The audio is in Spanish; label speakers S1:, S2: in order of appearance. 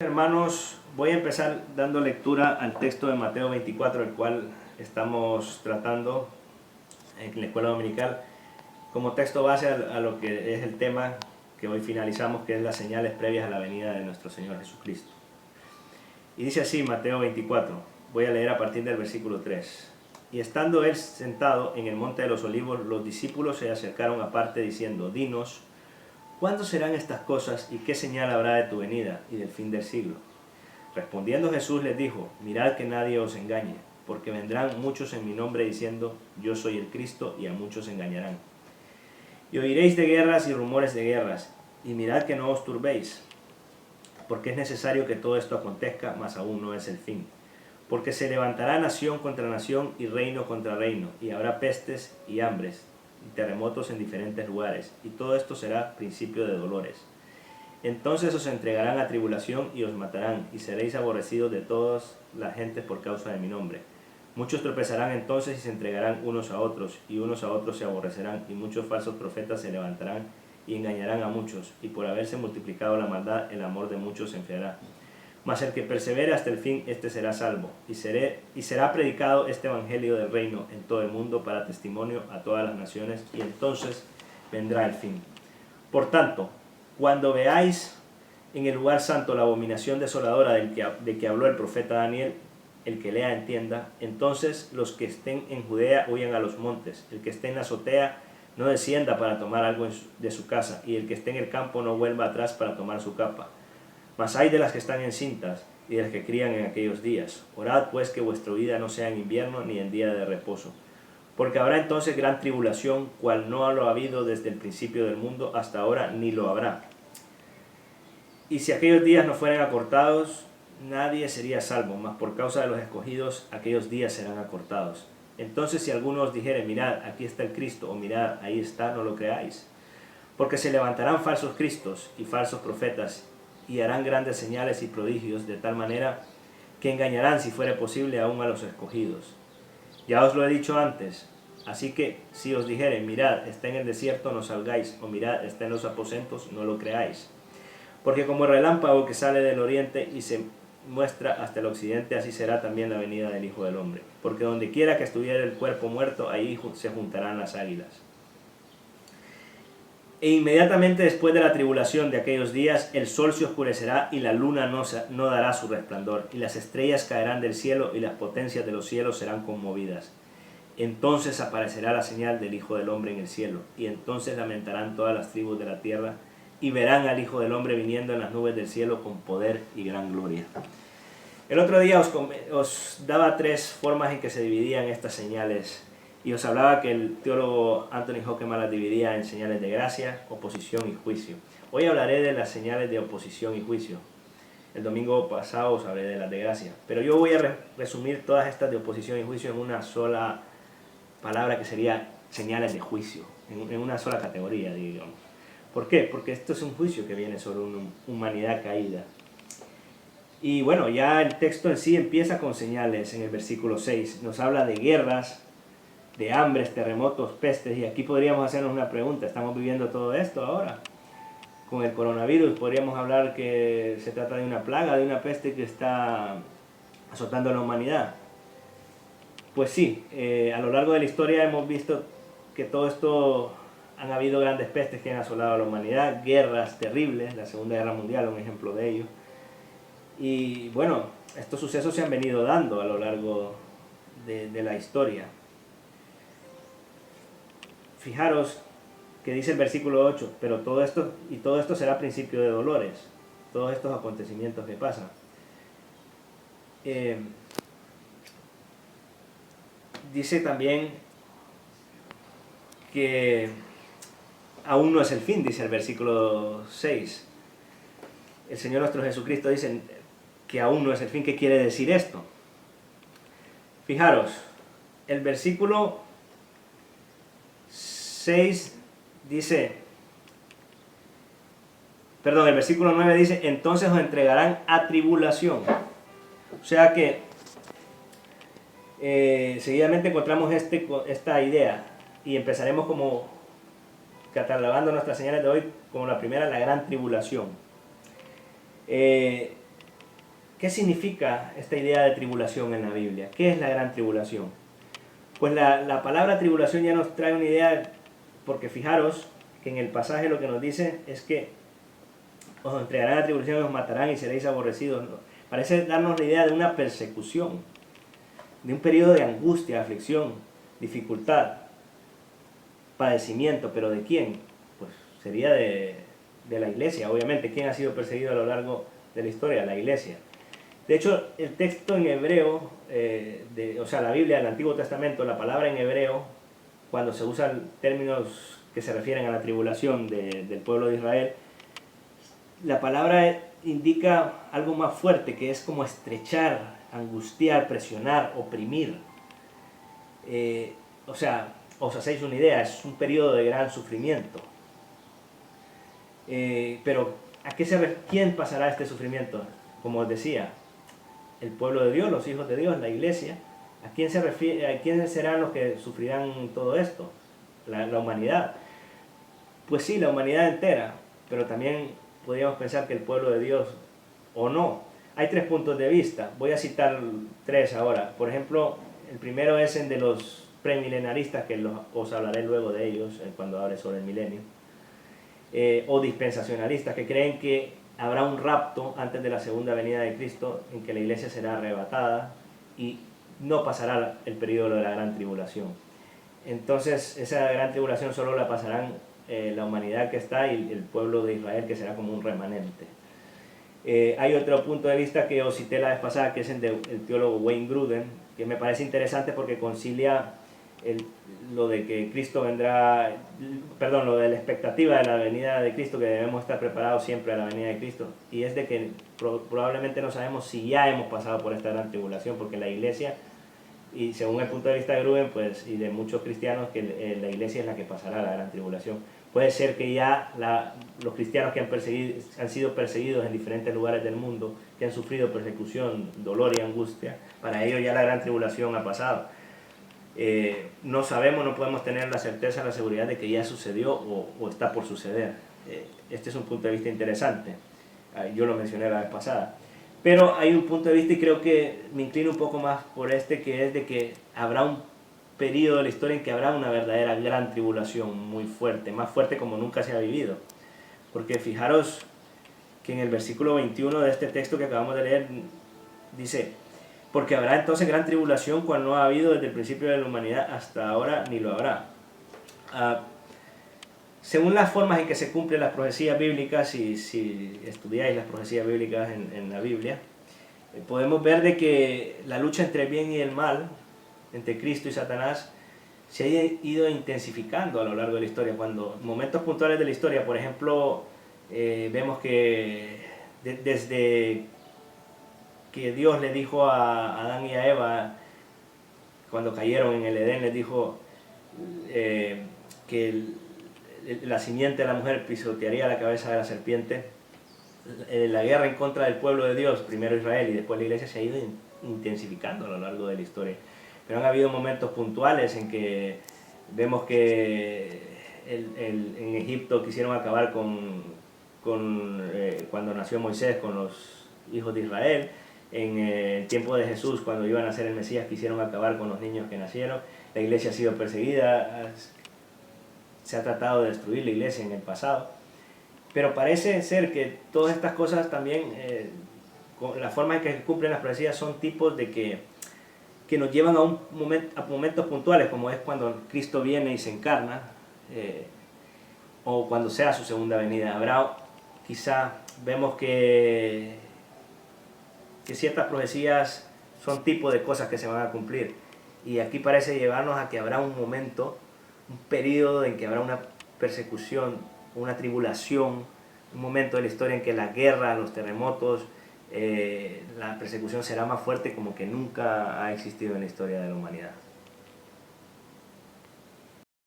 S1: Hermanos, voy a empezar dando lectura al texto de Mateo 24, el cual estamos tratando en la escuela dominical, como texto base a lo que es el tema que hoy finalizamos, que es las señales previas a la venida de nuestro Señor Jesucristo. Y dice así Mateo 24, voy a leer a partir del versículo 3. Y estando él sentado en el monte de los olivos, los discípulos se acercaron aparte diciendo: Dinos, ¿cuándo serán estas cosas y qué señal habrá de tu venida y del fin del siglo? Respondiendo Jesús les dijo: Mirad que nadie os engañe, porque vendrán muchos en mi nombre diciendo: Yo soy el Cristo, y a muchos engañarán. Y oiréis de guerras y rumores de guerras, y mirad que no os turbéis, porque es necesario que todo esto acontezca, mas aún no es el fin. Porque se levantará nación contra nación y reino contra reino, y habrá pestes y hambres, y terremotos en diferentes lugares, y todo esto será principio de dolores. Entonces os entregarán a tribulación y os matarán, y seréis aborrecidos de todas las gentes por causa de mi nombre. Muchos tropezarán entonces y se entregarán unos a otros, y unos a otros se aborrecerán, y muchos falsos profetas se levantarán y engañarán a muchos, y por haberse multiplicado la maldad, el amor de muchos se enfriará. Mas el que persevere hasta el fin, este será salvo, y será predicado este evangelio del reino en todo el mundo para testimonio a todas las naciones, y entonces vendrá el fin. Por tanto, cuando veáis en el lugar santo la abominación desoladora de que habló el profeta Daniel, el que lea entienda, entonces los que estén en Judea huyan a los montes, el que esté en la azotea no descienda para tomar algo de su casa, y el que esté en el campo no vuelva atrás para tomar su capa. Mas hay de las que están encintas y de las que crían en aquellos días. Orad pues que vuestra vida no sea en invierno ni en día de reposo. Porque habrá entonces gran tribulación, cual no lo ha habido desde el principio del mundo hasta ahora, ni lo habrá. Y si aquellos días no fueran acortados, nadie sería salvo, mas por causa de los escogidos, aquellos días serán acortados. Entonces si alguno os dijere: mirad, aquí está el Cristo, o mirad, ahí está, no lo creáis. Porque se levantarán falsos cristos y falsos profetas, y harán grandes señales y prodigios, de tal manera que engañarán, si fuere posible, aún a los escogidos. Ya os lo he dicho antes, así que si os dijeren: mirad, está en el desierto, no salgáis, o mirad, está en los aposentos, no lo creáis. Porque como el relámpago que sale del oriente y se muestra hasta el occidente, así será también la venida del Hijo del Hombre. Porque donde quiera que estuviera el cuerpo muerto, ahí se juntarán las águilas. E inmediatamente después de la tribulación de aquellos días, el sol se oscurecerá y la luna no dará su resplandor, y las estrellas caerán del cielo y las potencias de los cielos serán conmovidas. Entonces aparecerá la señal del Hijo del Hombre en el cielo, y entonces lamentarán todas las tribus de la tierra, y verán al Hijo del Hombre viniendo en las nubes del cielo con poder y gran gloria. El otro día os daba tres formas en que se dividían estas señales, y os hablaba que el teólogo Anthony Hockenman las dividía en señales de gracia, oposición y juicio. Hoy hablaré de las señales de oposición y juicio. El domingo pasado os hablé de las de gracia. Pero yo voy a resumir todas estas de oposición y juicio en una sola palabra, que sería señales de juicio, en una sola categoría, digamos. ¿Por qué? Porque esto es un juicio que viene sobre una humanidad caída. Y bueno, ya el texto en sí empieza con señales en el versículo 6. Nos habla de guerras, de hambres, terremotos, pestes, y aquí podríamos hacernos una pregunta: ¿estamos viviendo todo esto ahora? Con el coronavirus podríamos hablar que se trata de una plaga, de una peste que está azotando a la humanidad. Pues sí, a lo largo de la historia hemos visto que todo esto, han habido grandes pestes que han asolado a la humanidad, guerras terribles, la Segunda Guerra Mundial, un ejemplo de ello. Y bueno, estos sucesos se han venido dando a lo largo de la historia. Fijaros que dice el versículo 8, pero todo esto será principio de dolores, todos estos acontecimientos que pasan. Dice también que aún no es el fin, dice el versículo 6. El Señor nuestro Jesucristo dice que aún no es el fin. ¿Qué quiere decir esto? Fijaros, el versículo 6 dice, perdón, el versículo 9 dice: entonces os entregarán a tribulación. O sea que seguidamente encontramos esta idea, y empezaremos como catalogando nuestras señales de hoy como la primera, la gran tribulación. ¿qué significa esta idea de tribulación en la Biblia? ¿Qué es la gran tribulación? Pues la palabra tribulación ya nos trae una idea, porque fijaros que en el pasaje lo que nos dice es que os entregarán a tribulación y os matarán y seréis aborrecidos. ¿No? Parece darnos la idea de una persecución, de un periodo de angustia, aflicción, dificultad, padecimiento. ¿Pero de quién? Pues sería de la iglesia, obviamente. ¿Quién ha sido perseguido a lo largo de la historia? La iglesia. De hecho, el texto en hebreo, o sea, la Biblia del Antiguo Testamento, la palabra en hebreo, cuando se usan términos que se refieren a la tribulación del pueblo de Israel, la palabra indica algo más fuerte, que es como estrechar, angustiar, presionar, oprimir. O sea, os hacéis una idea, es un periodo de gran sufrimiento. Pero, ¿quién pasará este sufrimiento? Como os decía, el pueblo de Dios, los hijos de Dios, la iglesia. ¿A quién se refiere? ¿A quiénes serán los que sufrirán todo esto? La humanidad. Pues sí, la humanidad entera, pero también podríamos pensar que el pueblo de Dios, o no. Hay 3 puntos de vista, voy a citar 3 ahora. Por ejemplo, el primero es el de los premilenaristas, que os hablaré luego de ellos cuando hable sobre el milenio, o dispensacionalistas, que creen que habrá un rapto antes de la segunda venida de Cristo, en que la iglesia será arrebatada y no pasará el periodo de la gran tribulación. Entonces, esa gran tribulación solo la pasarán la humanidad que está y el pueblo de Israel, que será como un remanente. Hay otro punto de vista que os cité la vez pasada, que es el del teólogo Wayne Grudem, que me parece interesante porque concilia lo de que Cristo vendrá, perdón, lo de la expectativa de la venida de Cristo, que debemos estar preparados siempre a la venida de Cristo, y es de que probablemente no sabemos si ya hemos pasado por esta gran tribulación, porque la iglesia, y según el punto de vista de Grudem, pues, y de muchos cristianos, que la iglesia es la que pasará la gran tribulación. Puede ser que ya los cristianos que han sido perseguidos en diferentes lugares del mundo, que han sufrido persecución, dolor y angustia, para ellos ya la gran tribulación ha pasado. No sabemos, no podemos tener la certeza, la seguridad de que ya sucedió o está por suceder. Este es un punto de vista interesante. Yo lo mencioné la vez pasada. Pero hay un punto de vista, y creo que me inclino un poco más por que es de que habrá un periodo de la historia en que habrá una verdadera gran tribulación muy fuerte, más fuerte como nunca se ha vivido. Porque fijaros que en el versículo 21 de este texto que acabamos de leer dice: porque habrá entonces gran tribulación cual no ha habido desde el principio de la humanidad hasta ahora, ni lo habrá. Según las formas en que se cumplen las profecías bíblicas, si estudiáis las profecías bíblicas en la Biblia, podemos ver de que la lucha entre el bien y el mal, entre Cristo y Satanás, se ha ido intensificando a lo largo de la historia. Cuando en momentos puntuales de la historia, por ejemplo, vemos que desde que Dios le dijo a Adán y a Eva, cuando cayeron en el Edén, les dijo que la simiente de la mujer pisotearía la cabeza de la serpiente. La guerra en contra del pueblo de Dios, primero Israel y después la iglesia, se ha ido intensificando a lo largo de la historia. Pero han habido momentos puntuales en que vemos que en Egipto quisieron acabar cuando nació Moisés con los hijos de Israel. En el tiempo de Jesús, cuando iban a ser el Mesías, quisieron acabar con los niños que nacieron. La iglesia ha sido perseguida, se ha tratado de destruir la iglesia en el pasado. Pero parece ser que todas estas cosas también, la forma en que se cumplen las profecías, son tipos de que nos llevan a momentos puntuales, como es cuando Cristo viene y se encarna, o cuando sea su segunda venida. Quizá vemos que ciertas profecías son tipos de cosas que se van a cumplir. Y aquí parece llevarnos a que habrá un momento, un periodo en que habrá una persecución, una tribulación, un momento de la historia en que la guerra, los terremotos, la persecución será más fuerte como que nunca ha existido en la historia de la humanidad.